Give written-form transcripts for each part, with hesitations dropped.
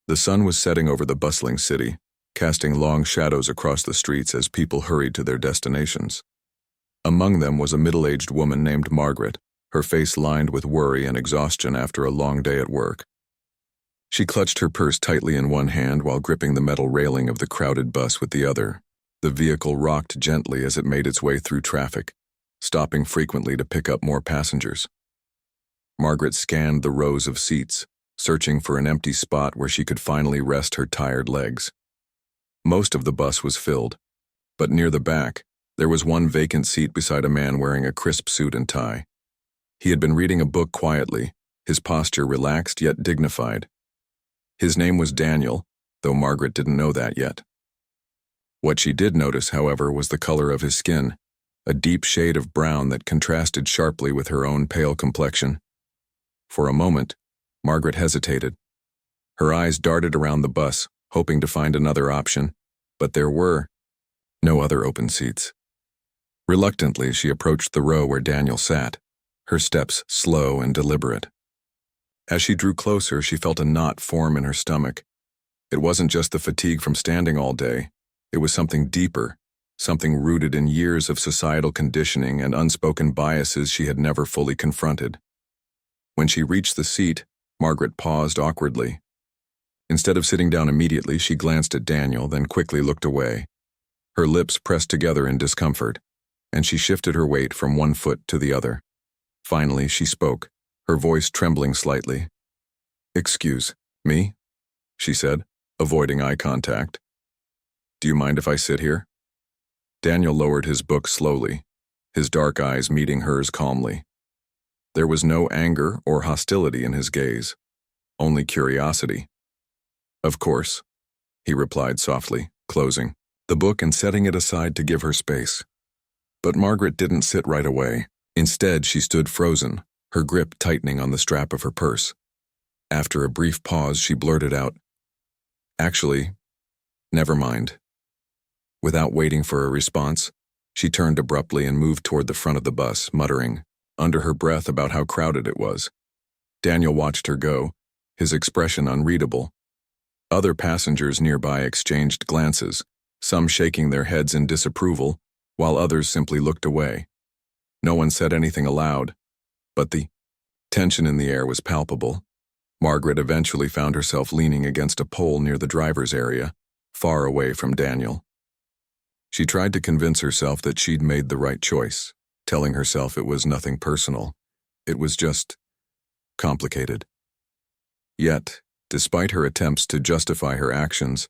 The sun was setting over the bustling city, casting long shadows across the streets as people hurried to their destinations. Among them was a middle-aged woman named Margaret, her face lined with worry and exhaustion after a long day at work. She clutched her purse tightly in one hand while gripping the metal railing of the crowded bus with the other. The vehicle rocked gently as it made its way through traffic, stopping frequently to pick up more passengers. Margaret scanned the rows of seats, searching for an empty spot where she could finally rest her tired legs. Most of the bus was filled, but near the back, there was one vacant seat beside a man wearing a crisp suit and tie. He had been reading a book quietly, his posture relaxed yet dignified. His name was Daniel, though Margaret didn't know that yet. What she did notice, however, was the color of his skin, a deep shade of brown that contrasted sharply with her own pale complexion. For a moment, Margaret hesitated. Her eyes darted around the bus, hoping to find another option, but there were no other open seats. Reluctantly, she approached the row where Daniel sat, her steps slow and deliberate. As she drew closer, she felt a knot form in her stomach. It wasn't just the fatigue from standing all day. It was something deeper, something rooted in years of societal conditioning and unspoken biases she had never fully confronted. When she reached the seat, Margaret paused awkwardly. Instead of sitting down immediately, she glanced at Daniel, then quickly looked away. Her lips pressed together in discomfort, and she shifted her weight from one foot to the other. Finally, she spoke, her voice trembling slightly. "Excuse me?" she said, avoiding eye contact. "Do you mind if I sit here?" Daniel lowered his book slowly, his dark eyes meeting hers calmly. There was no anger or hostility in his gaze, only curiosity. "Of course," he replied softly, closing the book and setting it aside to give her space. But Margaret didn't sit right away. Instead, she stood frozen, her grip tightening on the strap of her purse. After a brief pause, she blurted out, "Actually, never mind." Without waiting for a response, she turned abruptly and moved toward the front of the bus, muttering, under her breath, about how crowded it was. Daniel watched her go, his expression unreadable. Other passengers nearby exchanged glances, some shaking their heads in disapproval, while others simply looked away. No one said anything aloud, but the tension in the air was palpable. Margaret eventually found herself leaning against a pole near the driver's area, far away from Daniel. She tried to convince herself that she'd made the right choice, telling herself it was nothing personal. It was just complicated. Yet, despite her attempts to justify her actions,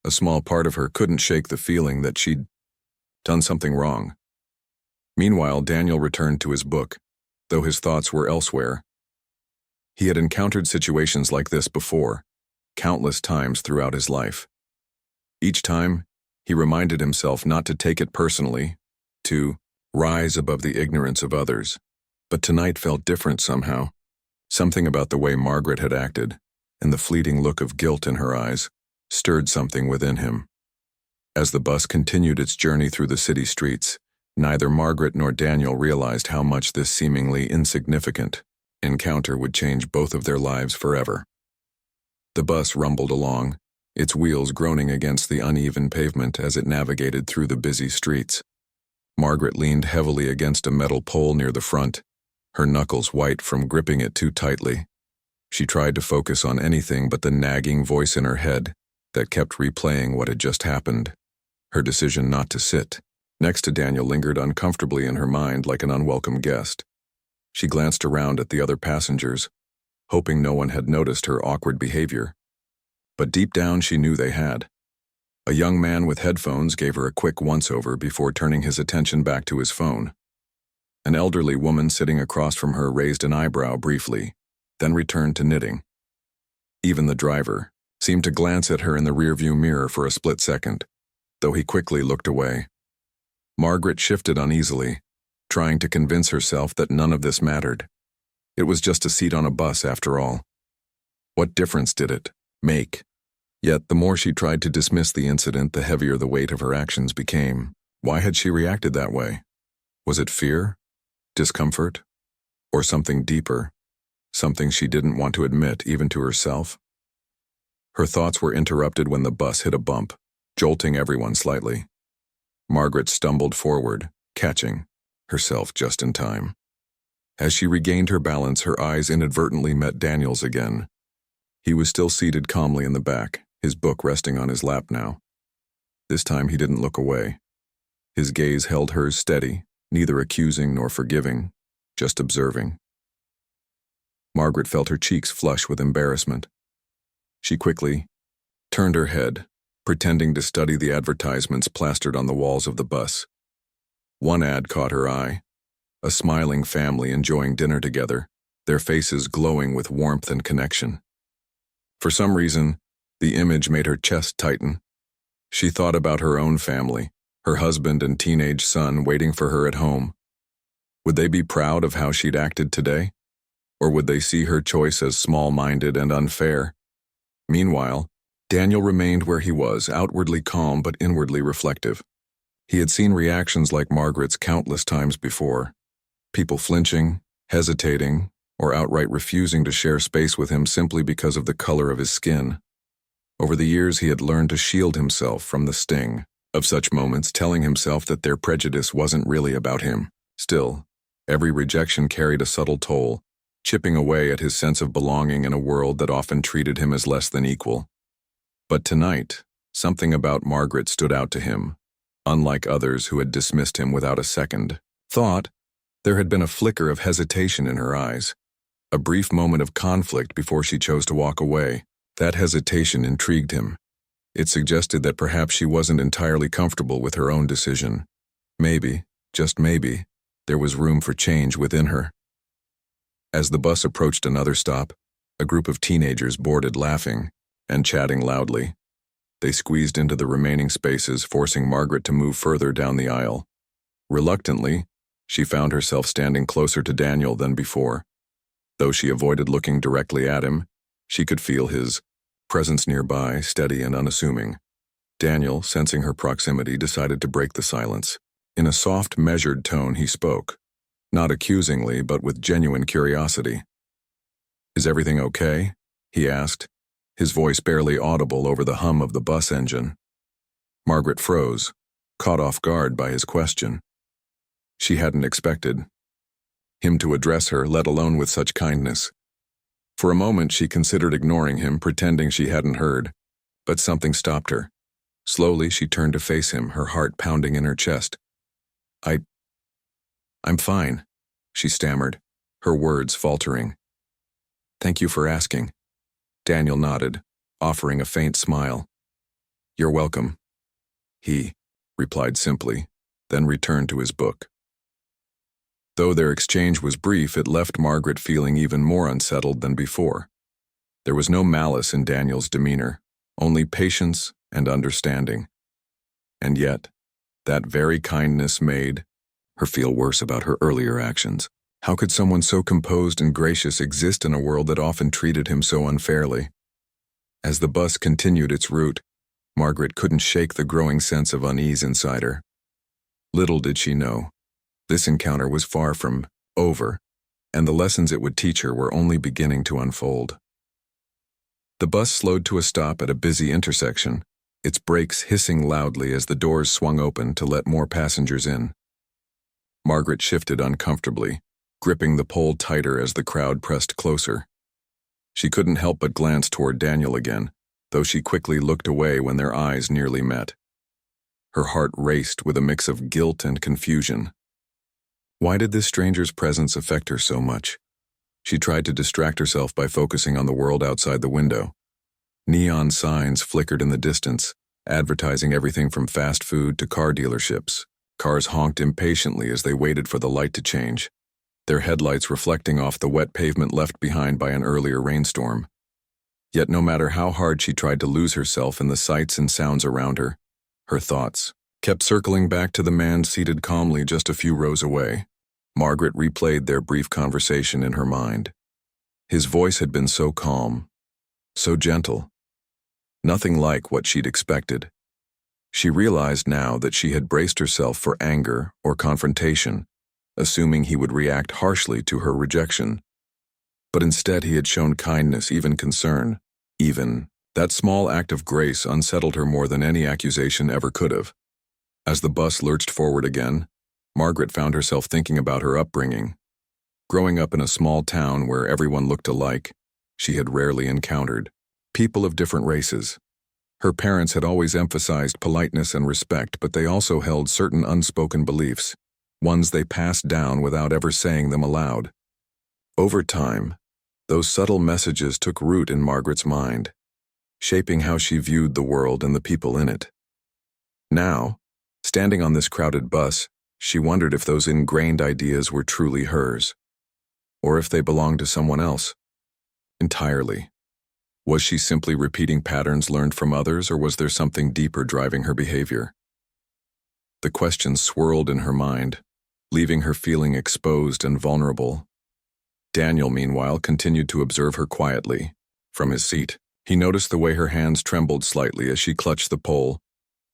a small part of her couldn't shake the feeling that she'd done something wrong. Meanwhile, Daniel returned to his book, though his thoughts were elsewhere. He had encountered situations like this before, countless times throughout his life. Each time, he reminded himself not to take it personally, to rise above the ignorance of others. But tonight felt different somehow. Something about the way Margaret had acted, and the fleeting look of guilt in her eyes, stirred something within him. As the bus continued its journey through the city streets, neither Margaret nor Daniel realized how much this seemingly insignificant encounter would change both of their lives forever. The bus rumbled along, its wheels groaning against the uneven pavement as it navigated through the busy streets. Margaret leaned heavily against a metal pole near the front, her knuckles white from gripping it too tightly. She tried to focus on anything but the nagging voice in her head that kept replaying what had just happened. Her decision not to sit next to Daniel lingered uncomfortably in her mind like an unwelcome guest. She glanced around at the other passengers, hoping no one had noticed her awkward behavior. But deep down she knew they had. A young man with headphones gave her a quick once-over before turning his attention back to his phone. An elderly woman sitting across from her raised an eyebrow briefly, then returned to knitting. Even the driver seemed to glance at her in the rearview mirror for a split second, though he quickly looked away. Margaret shifted uneasily, trying to convince herself that none of this mattered. It was just a seat on a bus after all. What difference did it make? Yet the more she tried to dismiss the incident, the heavier the weight of her actions became. Why had she reacted that way? Was it fear? Discomfort? Or something deeper? Something she didn't want to admit even to herself? Her thoughts were interrupted when the bus hit a bump, jolting everyone slightly. Margaret stumbled forward, catching herself just in time. As she regained her balance, her eyes inadvertently met Daniel's again. He was still seated calmly in the back, his book resting on his lap now. This time he didn't look away. His gaze held hers steady, neither accusing nor forgiving, just observing. Margaret felt her cheeks flush with embarrassment. She quickly turned her head, pretending to study the advertisements plastered on the walls of the bus. One ad caught her eye. A smiling family enjoying dinner together, their faces glowing with warmth and connection. For some reason, the image made her chest tighten. She thought about her own family, her husband and teenage son waiting for her at home. Would they be proud of how she'd acted today? Or would they see her choice as small-minded and unfair? Meanwhile, Daniel remained where he was, outwardly calm but inwardly reflective. He had seen reactions like Margaret's countless times before. People flinching, hesitating, or outright refusing to share space with him simply because of the color of his skin. Over the years, he had learned to shield himself from the sting of such moments, telling himself that their prejudice wasn't really about him. Still, every rejection carried a subtle toll, chipping away at his sense of belonging in a world that often treated him as less than equal. But tonight, something about Margaret stood out to him. Unlike others who had dismissed him without a second thought, there had been a flicker of hesitation in her eyes, a brief moment of conflict before she chose to walk away. That hesitation intrigued him. It suggested that perhaps she wasn't entirely comfortable with her own decision. Maybe, just maybe, there was room for change within her. As the bus approached another stop, a group of teenagers boarded, laughing and chatting loudly. They squeezed into the remaining spaces, forcing Margaret to move further down the aisle. Reluctantly, she found herself standing closer to Daniel than before. Though she avoided looking directly at him, she could feel his presence nearby, steady and unassuming. Daniel, sensing her proximity, decided to break the silence. In a soft, measured tone, he spoke, not accusingly, but with genuine curiosity. "Is everything okay?" he asked, his voice barely audible over the hum of the bus engine. Margaret froze, caught off guard by his question. She hadn't expected him to address her, let alone with such kindness. For a moment, she considered ignoring him, pretending she hadn't heard, but something stopped her. Slowly, she turned to face him, her heart pounding in her chest. I'm fine," she stammered, her words faltering. "Thank you for asking." Daniel nodded, offering a faint smile. "You're welcome," he replied simply, then returned to his book. Though their exchange was brief, it left Margaret feeling even more unsettled than before. There was no malice in Daniel's demeanor, only patience and understanding. And yet, that very kindness made her feel worse about her earlier actions. How could someone so composed and gracious exist in a world that often treated him so unfairly? As the bus continued its route, Margaret couldn't shake the growing sense of unease inside her. Little did she know, this encounter was far from over, and the lessons it would teach her were only beginning to unfold. The bus slowed to a stop at a busy intersection, its brakes hissing loudly as the doors swung open to let more passengers in. Margaret shifted uncomfortably, gripping the pole tighter as the crowd pressed closer. She couldn't help but glance toward Daniel again, though she quickly looked away when their eyes nearly met. Her heart raced with a mix of guilt and confusion. Why did this stranger's presence affect her so much? She tried to distract herself by focusing on the world outside the window. Neon signs flickered in the distance, advertising everything from fast food to car dealerships. Cars honked impatiently as they waited for the light to change, their headlights reflecting off the wet pavement left behind by an earlier rainstorm. Yet no matter how hard she tried to lose herself in the sights and sounds around her, her thoughts kept circling back to the man seated calmly just a few rows away. Margaret replayed their brief conversation in her mind. His voice had been so calm, so gentle, nothing like what she'd expected. She realized now that she had braced herself for anger or confrontation, assuming he would react harshly to her rejection. But instead he had shown kindness, even concern, even That small act of grace unsettled her more than any accusation ever could have. As the bus lurched forward again, Margaret found herself thinking about her upbringing. Growing up in a small town where everyone looked alike, she had rarely encountered people of different races. Her parents had always emphasized politeness and respect, but they also held certain unspoken beliefs, ones they passed down without ever saying them aloud. Over time, those subtle messages took root in Margaret's mind, shaping how she viewed the world and the people in it. Now, standing on this crowded bus, she wondered if those ingrained ideas were truly hers, or if they belonged to someone else entirely. Was she simply repeating patterns learned from others, or was there something deeper driving her behavior? The questions swirled in her mind, leaving her feeling exposed and vulnerable. Daniel, meanwhile, continued to observe her quietly. From his seat, he noticed the way her hands trembled slightly as she clutched the pole,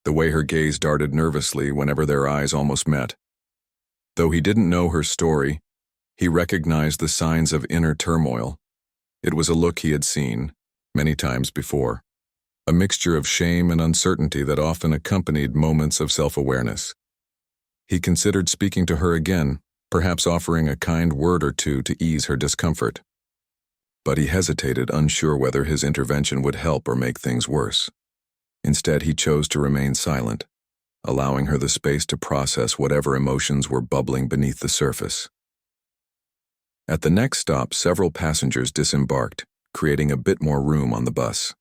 the way her gaze darted nervously whenever their eyes almost met. Though he didn't know her story, he recognized the signs of inner turmoil. It was a look he had seen many times before, a mixture of shame and uncertainty that often accompanied moments of self-awareness. He considered speaking to her again, perhaps offering a kind word or two to ease her discomfort. But he hesitated, unsure whether his intervention would help or make things worse. Instead, he chose to remain silent, allowing her the space to process whatever emotions were bubbling beneath the surface. At the next stop, several passengers disembarked, creating a bit more room on the bus.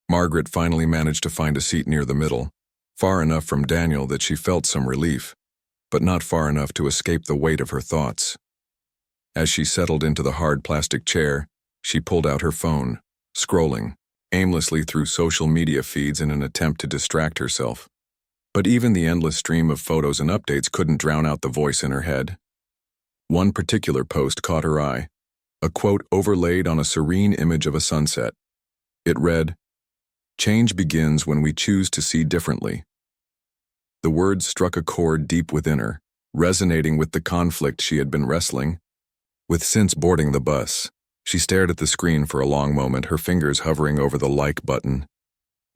Margaret finally managed to find a seat near the middle, far enough from Daniel that she felt some relief, but not far enough to escape the weight of her thoughts. As she settled into the hard plastic chair, she pulled out her phone, scrolling aimlessly through social media feeds in an attempt to distract herself. But even the endless stream of photos and updates couldn't drown out the voice in her head. One particular post caught her eye, a quote overlaid on a serene image of a sunset. It read, "Change begins when we choose to see differently." The words struck a chord deep within her, resonating with the conflict she had been wrestling with since boarding the bus. She stared at the screen for a long moment, her fingers hovering over the like button.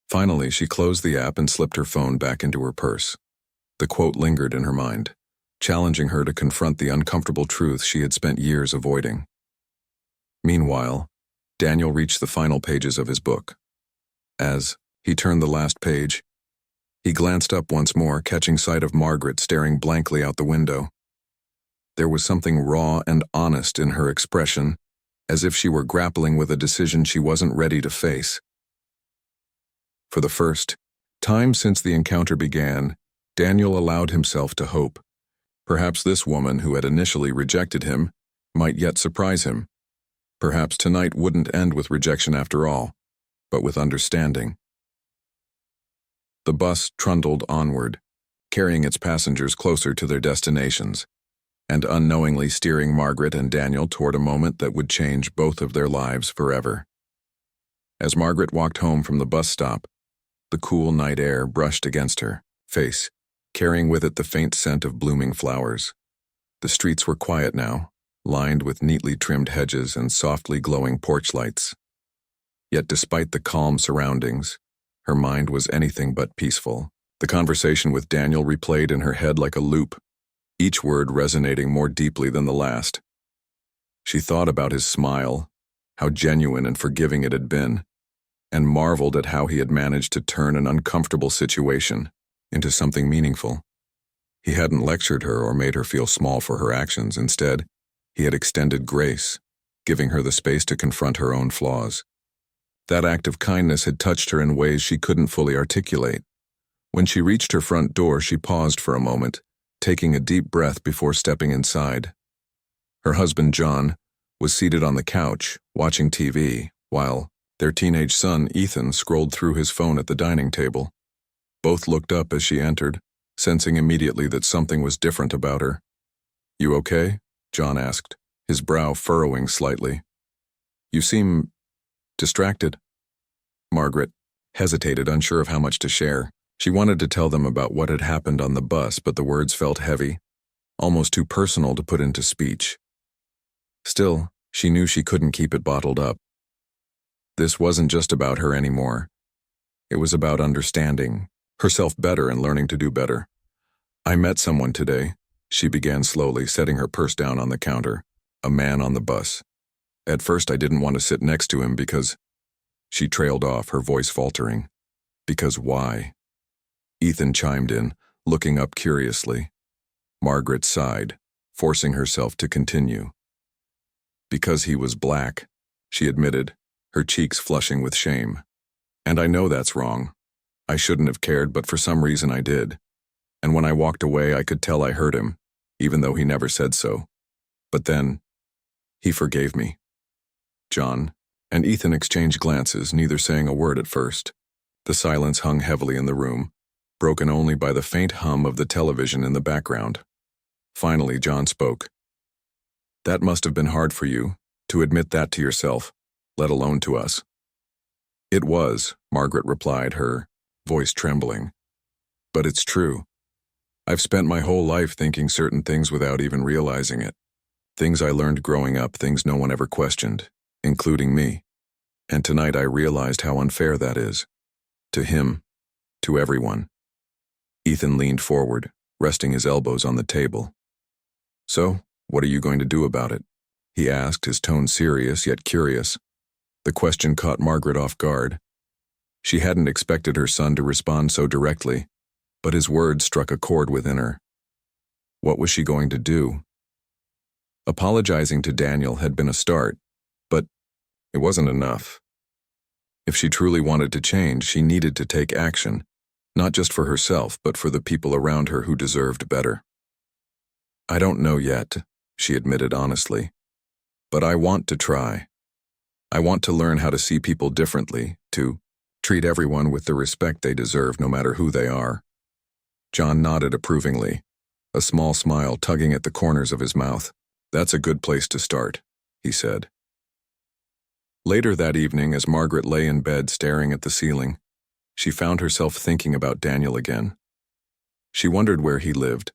Finally, she closed the app and slipped her phone back into her purse. The quote lingered in her mind, challenging her to confront the uncomfortable truth she had spent years avoiding. Meanwhile, Daniel reached the final pages of his book. As he turned the last page, he glanced up once more, catching sight of Margaret staring blankly out the window. There was something raw and honest in her expression, as if she were grappling with a decision she wasn't ready to face. For the first time since the encounter began, Daniel allowed himself to hope. Perhaps this woman who had initially rejected him might yet surprise him. Perhaps tonight wouldn't end with rejection after all, but with understanding. The bus trundled onward, carrying its passengers closer to their destinations, and unknowingly steering Margaret and Daniel toward a moment that would change both of their lives forever. As Margaret walked home from the bus stop, the cool night air brushed against her face, carrying with it the faint scent of blooming flowers. The streets were quiet now, lined with neatly trimmed hedges and softly glowing porch lights. Yet despite the calm surroundings, her mind was anything but peaceful. The conversation with Daniel replayed in her head like a loop, each word resonating more deeply than the last. She thought about his smile, how genuine and forgiving it had been, and marveled at how he had managed to turn an uncomfortable situation into something meaningful. He hadn't lectured her or made her feel small for her actions. Instead, he had extended grace, giving her the space to confront her own flaws. That act of kindness had touched her in ways she couldn't fully articulate. When she reached her front door, she paused for a moment, taking a deep breath before stepping inside. Her husband, John, was seated on the couch, watching TV, while their teenage son, Ethan, scrolled through his phone at the dining table. Both looked up as she entered, sensing immediately that something was different about her. "You okay?" John asked, his brow furrowing slightly. "You seem distracted." Margaret hesitated, unsure of how much to share. She wanted to tell them about what had happened on the bus, but the words felt heavy, almost too personal to put into speech. Still, she knew she couldn't keep it bottled up. This wasn't just about her anymore. It was about understanding herself better and learning to do better. I met someone today, she began slowly, setting her purse down on the counter. A man on the bus. At first I didn't want to sit next to him because... She trailed off, her voice faltering. Because why? Ethan chimed in, looking up curiously. Margaret sighed, forcing herself to continue. Because he was black, she admitted, her cheeks flushing with shame. And I know that's wrong. I shouldn't have cared, but for some reason I did. And when I walked away, I could tell I hurt him, even though he never said so. But then, he forgave me. John and Ethan exchanged glances, neither saying a word at first. The silence hung heavily in the room, broken only by the faint hum of the television in the background. Finally, John spoke. That must have been hard for you, to admit that to yourself, let alone to us. It was, Margaret replied, her voice trembling. But it's true. I've spent my whole life thinking certain things without even realizing it. Things I learned growing up, things no one ever questioned, including me. And tonight I realized how unfair that is. To him, to everyone. Ethan leaned forward, resting his elbows on the table. So, what are you going to do about it? He asked, his tone serious yet curious. The question caught Margaret off guard. She hadn't expected her son to respond so directly, but his words struck a chord within her. What was she going to do? Apologizing to Daniel had been a start, but it wasn't enough. If she truly wanted to change, she needed to take action, not just for herself, but for the people around her who deserved better. I don't know yet, she admitted honestly, but I want to try. I want to learn how to see people differently, to treat everyone with the respect they deserve no matter who they are. John nodded approvingly, a small smile tugging at the corners of his mouth. That's a good place to start, he said. Later that evening, as Margaret lay in bed staring at the ceiling, she found herself thinking about Daniel again. She wondered where he lived,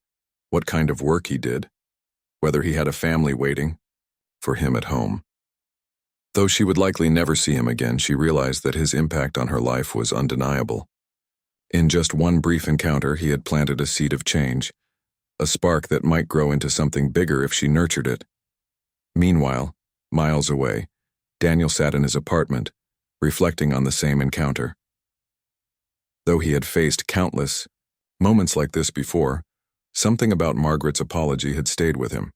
what kind of work he did, whether he had a family waiting for him at home. Though she would likely never see him again, she realized that his impact on her life was undeniable. In just one brief encounter, he had planted a seed of change, a spark that might grow into something bigger if she nurtured it. Meanwhile, miles away, Daniel sat in his apartment, reflecting on the same encounter. Though he had faced countless moments like this before, something about Margaret's apology had stayed with him.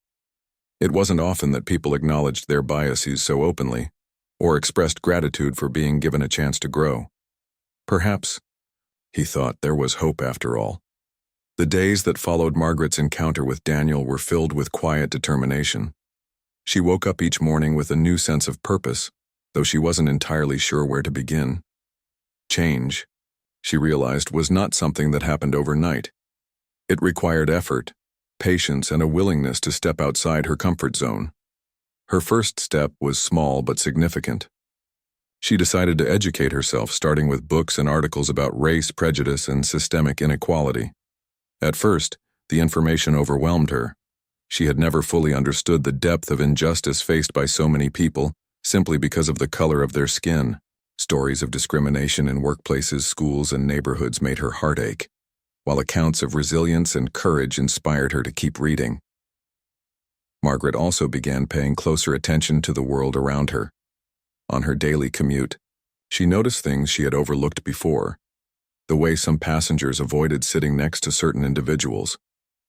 It wasn't often that people acknowledged their biases so openly, or expressed gratitude for being given a chance to grow. Perhaps, he thought, there was hope after all. The days that followed Margaret's encounter with Daniel were filled with quiet determination. She woke up each morning with a new sense of purpose, though she wasn't entirely sure where to begin. Change, she realized, was not something that happened overnight. It required effort, patience, and a willingness to step outside her comfort zone. Her first step was small but significant. She decided to educate herself, starting with books and articles about race, prejudice, and systemic inequality. At first, the information overwhelmed her. She had never fully understood the depth of injustice faced by so many people simply because of the color of their skin. Stories of discrimination in workplaces, schools, and neighborhoods made her heart ache, while accounts of resilience and courage inspired her to keep reading. Margaret also began paying closer attention to the world around her. On her daily commute, she noticed things she had overlooked before. The way some passengers avoided sitting next to certain individuals,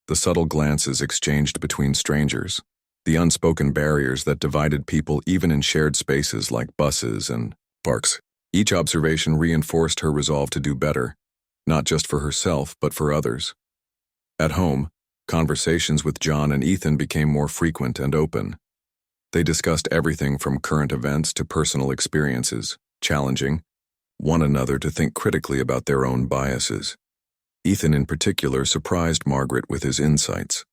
the subtle glances exchanged between strangers, the unspoken barriers that divided people even in shared spaces like buses and parks. Each observation reinforced her resolve to do better, not just for herself, but for others. At home, conversations with John and Ethan became more frequent and open. They discussed everything from current events to personal experiences, challenging one another to think critically about their own biases. Ethan in particular surprised Margaret with his insights.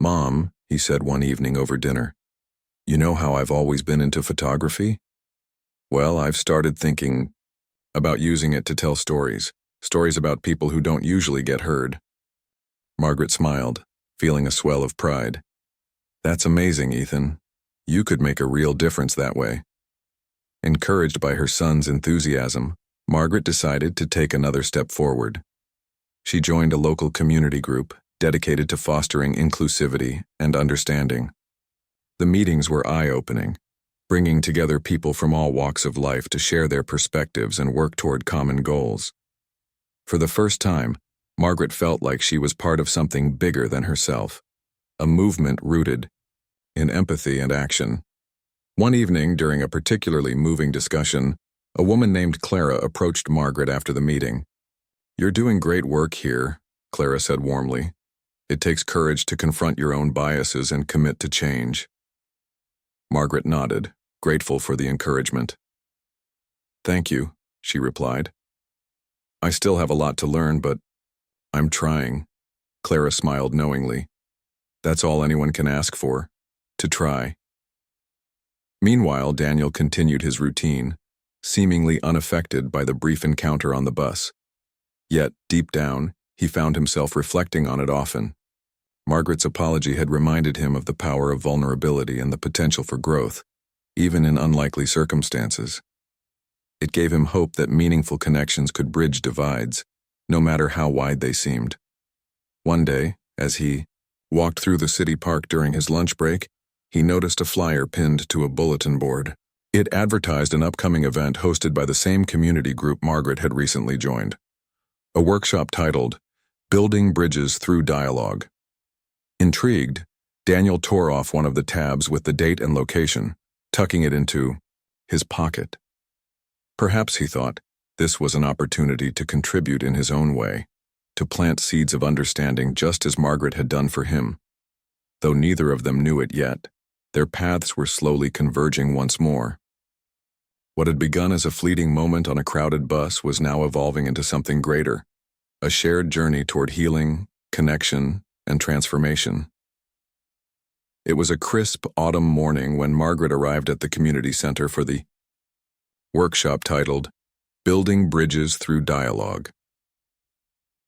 "Mom," he said one evening over dinner, "you know how I've always been into photography? Well, I've started thinking about using it to tell stories about people who don't usually get heard." Margaret smiled, feeling a swell of pride. "That's amazing, Ethan. You could make a real difference that way." Encouraged by her son's enthusiasm, Margaret decided to take another step forward. She joined a local community group dedicated to fostering inclusivity and understanding. The meetings were eye-opening, bringing together people from all walks of life to share their perspectives and work toward common goals. For the first time, Margaret felt like she was part of something bigger than herself, a movement rooted in empathy and action. One evening, during a particularly moving discussion, a woman named Clara approached Margaret after the meeting. "You're doing great work here," Clara said warmly. "It takes courage to confront your own biases and commit to change." Margaret nodded, grateful for the encouragement. "Thank you," she replied. "I still have a lot to learn, but I'm trying." Clara smiled knowingly. That's all anyone can ask for, to try. Meanwhile, Daniel continued his routine, seemingly unaffected by the brief encounter on the bus. Yet, deep down, he found himself reflecting on it often. Margaret's apology had reminded him of the power of vulnerability and the potential for growth, even in unlikely circumstances. It gave him hope that meaningful connections could bridge divides, no matter how wide they seemed. One day, as he walked through the city park during his lunch break, he noticed a flyer pinned to a bulletin board. It advertised an upcoming event hosted by the same community group Margaret had recently joined. A workshop titled, "Building Bridges Through Dialogue." Intrigued, Daniel tore off one of the tabs with the date and location, tucking it into his pocket. Perhaps, he thought, this was an opportunity to contribute in his own way, to plant seeds of understanding just as Margaret had done for him. Though neither of them knew it yet, their paths were slowly converging once more. What had begun as a fleeting moment on a crowded bus was now evolving into something greater, a shared journey toward healing, connection, and transformation. It was a crisp autumn morning when Margaret arrived at the community center for the workshop titled, "Building Bridges Through Dialogue."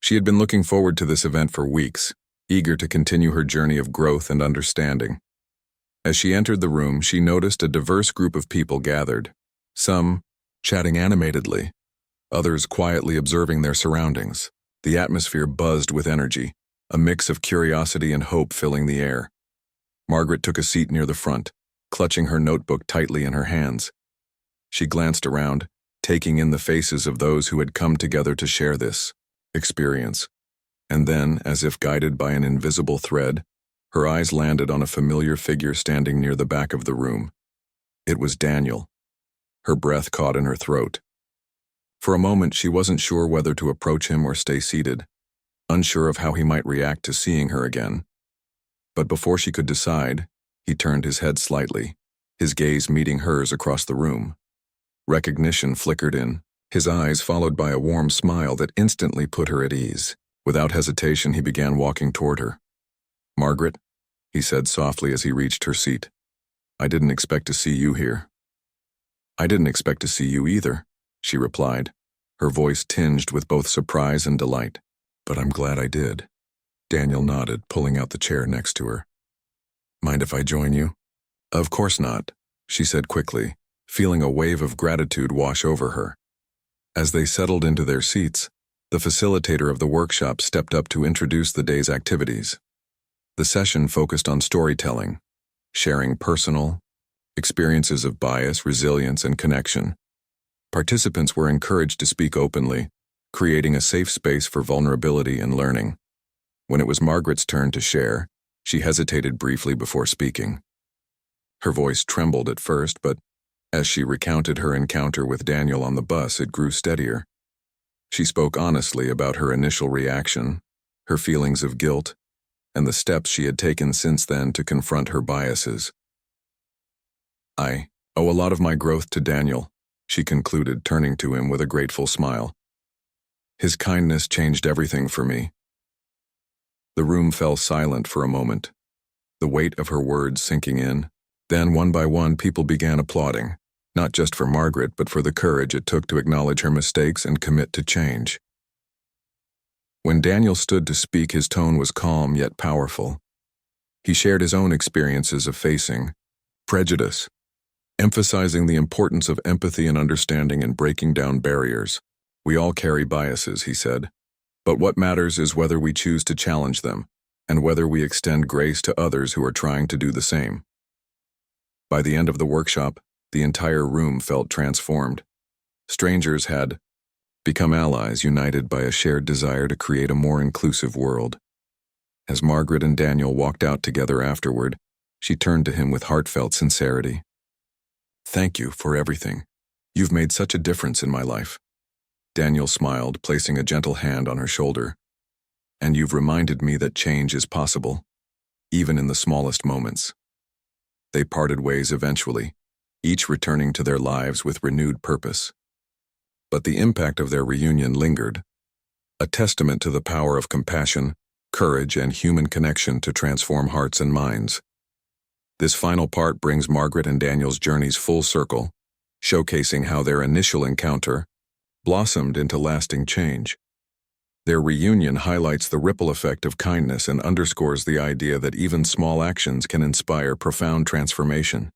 She had been looking forward to this event for weeks, eager to continue her journey of growth and understanding. As she entered the room, she noticed a diverse group of people gathered, some chatting animatedly, others quietly observing their surroundings. The atmosphere buzzed with energy, a mix of curiosity and hope filling the air. Margaret took a seat near the front, clutching her notebook tightly in her hands. She glanced around, taking in the faces of those who had come together to share this experience. And then, as if guided by an invisible thread, her eyes landed on a familiar figure standing near the back of the room. It was Daniel. Her breath caught in her throat. For a moment, she wasn't sure whether to approach him or stay seated, unsure of how he might react to seeing her again. But before she could decide, he turned his head slightly, his gaze meeting hers across the room. Recognition flickered in, his eyes followed by a warm smile that instantly put her at ease. Without hesitation, he began walking toward her. "Margaret," he said softly as he reached her seat, "I didn't expect to see you here." "I didn't expect to see you either," she replied, her voice tinged with both surprise and delight. "But I'm glad I did." Daniel nodded, pulling out the chair next to her. "Mind if I join you?" "Of course not," she said quickly, feeling a wave of gratitude wash over her. As they settled into their seats, the facilitator of the workshop stepped up to introduce the day's activities. The session focused on storytelling, sharing personal experiences of bias, resilience, and connection. Participants were encouraged to speak openly, creating a safe space for vulnerability and learning. When it was Margaret's turn to share, she hesitated briefly before speaking. Her voice trembled at first, but as she recounted her encounter with Daniel on the bus, it grew steadier. She spoke honestly about her initial reaction, her feelings of guilt, and the steps she had taken since then to confront her biases. "I owe a lot of my growth to Daniel," she concluded, turning to him with a grateful smile. "His kindness changed everything for me." The room fell silent for a moment, the weight of her words sinking in. Then, one by one, people began applauding, not just for Margaret, but for the courage it took to acknowledge her mistakes and commit to change. When Daniel stood to speak, his tone was calm yet powerful. He shared his own experiences of facing prejudice, emphasizing the importance of empathy and understanding in breaking down barriers. We all carry biases, he said, but what matters is whether we choose to challenge them and whether we extend grace to others who are trying to do the same. By the end of the workshop, the entire room felt transformed. Strangers had become allies united by a shared desire to create a more inclusive world. As Margaret and Daniel walked out together afterward, she turned to him with heartfelt sincerity. "Thank you for everything. You've made such a difference in my life." Daniel smiled, placing a gentle hand on her shoulder. "And you've reminded me that change is possible, even in the smallest moments." They parted ways eventually, each returning to their lives with renewed purpose. But the impact of their reunion lingered, a testament to the power of compassion, courage, and human connection to transform hearts and minds. This final part brings Margaret and Daniel's journeys full circle, showcasing how their initial encounter blossomed into lasting change. Their reunion highlights the ripple effect of kindness and underscores the idea that even small actions can inspire profound transformation.